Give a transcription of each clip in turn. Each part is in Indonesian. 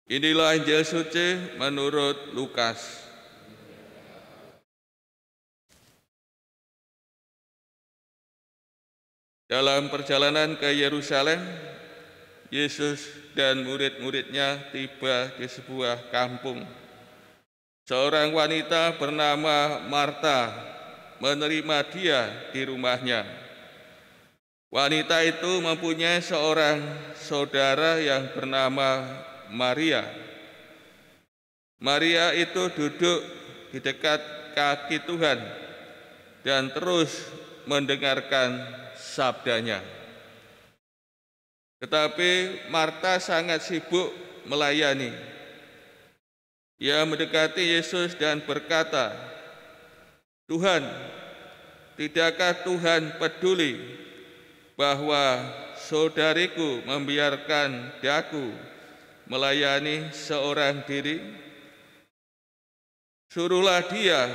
Inilah Injil suci menurut Lukas. Dalam perjalanan ke Yerusalem, Yesus dan murid-muridnya tiba di sebuah kampung. Seorang wanita bernama Marta menerima dia di rumahnya. Wanita itu mempunyai seorang saudara yang bernama Maria. Maria itu duduk di dekat kaki Tuhan dan terus mendengarkan sabdanya. Tetapi Marta sangat sibuk melayani. Ia mendekati Yesus dan berkata, "Tuhan, tidakkah Tuhan peduli bahwa saudariku membiarkan daku melayani seorang diri? Suruhlah dia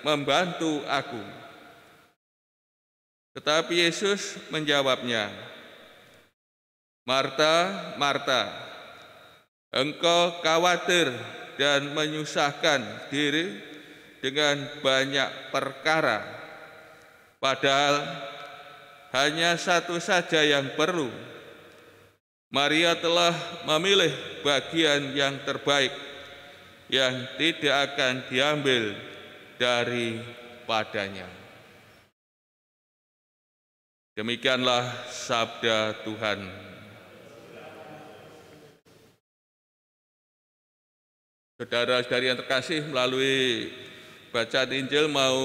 membantu aku." Tetapi Yesus menjawabnya, "Marta, Marta, engkau khawatir dan menyusahkan diri dengan banyak perkara, padahal hanya satu saja yang perlu. Maria telah memilih bagian yang terbaik, yang tidak akan diambil daripadanya." Demikianlah sabda Tuhan. Saudara-saudari yang terkasih, melalui bacaan Injil mau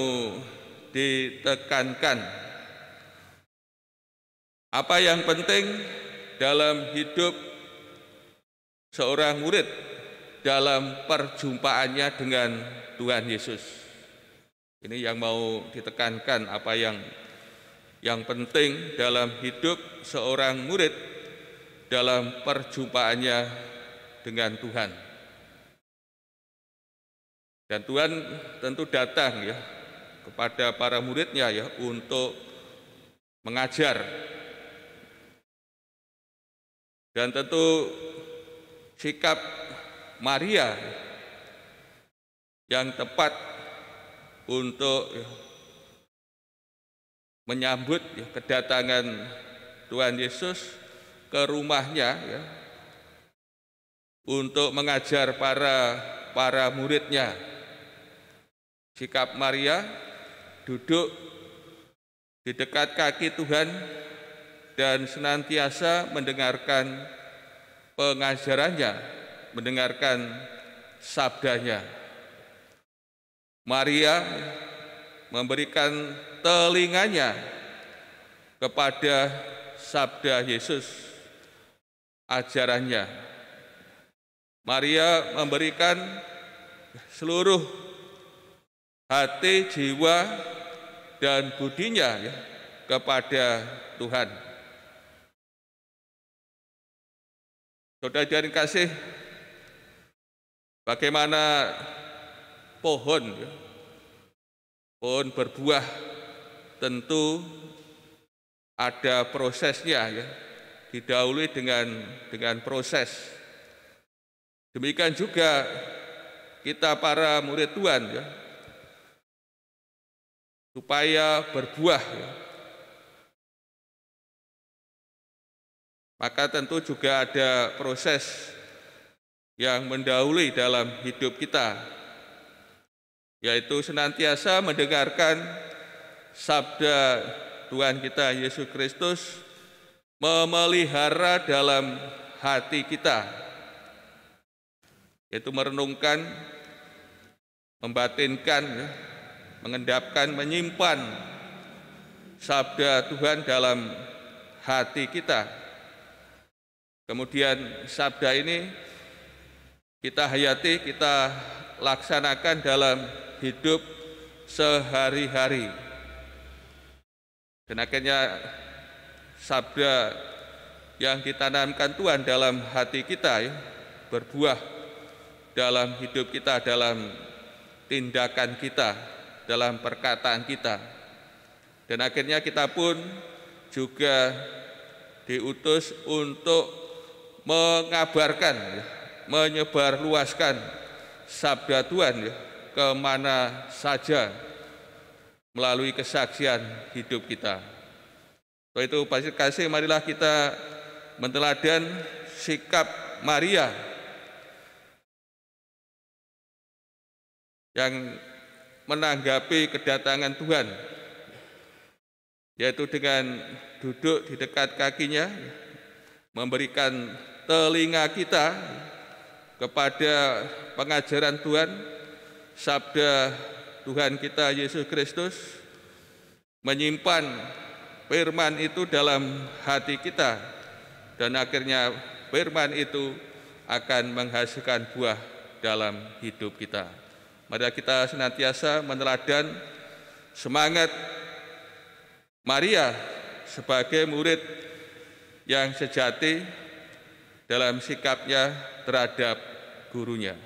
ditekankan apa yang penting dalam hidup seorang murid dalam perjumpaannya dengan Tuhan Yesus. Ini yang mau ditekankan, apa yang penting dalam hidup seorang murid dalam perjumpaannya dengan Tuhan. Dan Tuhan tentu datang ya kepada para muridnya ya untuk mengajar. Dan tentu sikap Maria yang tepat untuk menyambut kedatangan Tuhan Yesus ke rumahnya ya, untuk mengajar para muridnya. Sikap Maria duduk di dekat kaki Tuhan dan senantiasa mendengarkan pengajarannya, mendengarkan sabdanya. Maria memberikan telinganya kepada sabda Yesus, ajarannya. Maria memberikan seluruh hati, jiwa, dan budinya ya, kepada Tuhan. Saudara-saudari kasih, bagaimana pohon ya, pohon berbuah tentu ada prosesnya ya, didahului dengan proses. Demikian juga kita para murid Tuhan ya, supaya berbuah ya, maka tentu juga ada proses yang mendahului dalam hidup kita, yaitu senantiasa mendengarkan sabda Tuhan kita Yesus Kristus, memelihara dalam hati kita, yaitu merenungkan, membatinkan ya, mengendapkan, menyimpan sabda Tuhan dalam hati kita. Kemudian sabda ini kita hayati, kita laksanakan dalam hidup sehari-hari. Dan akhirnya sabda yang ditanamkan Tuhan dalam hati kita ya, berbuah dalam hidup kita, dalam tindakan kita, dalam perkataan kita. Dan akhirnya kita pun juga diutus untuk mengabarkan menyebarluaskan sabda Tuhan ya, kemana saja melalui kesaksian hidup kita. Untuk itu, Pastor kasih, marilah kita menteladan sikap Maria yang menanggapi kedatangan Tuhan, yaitu dengan duduk di dekat kakinya, memberikan telinga kita kepada pengajaran Tuhan, sabda Tuhan kita Yesus Kristus, menyimpan firman itu dalam hati kita, dan akhirnya firman itu akan menghasilkan buah dalam hidup kita. Mari kita senantiasa meneladan semangat Maria sebagai murid yang sejati dalam sikapnya terhadap gurunya.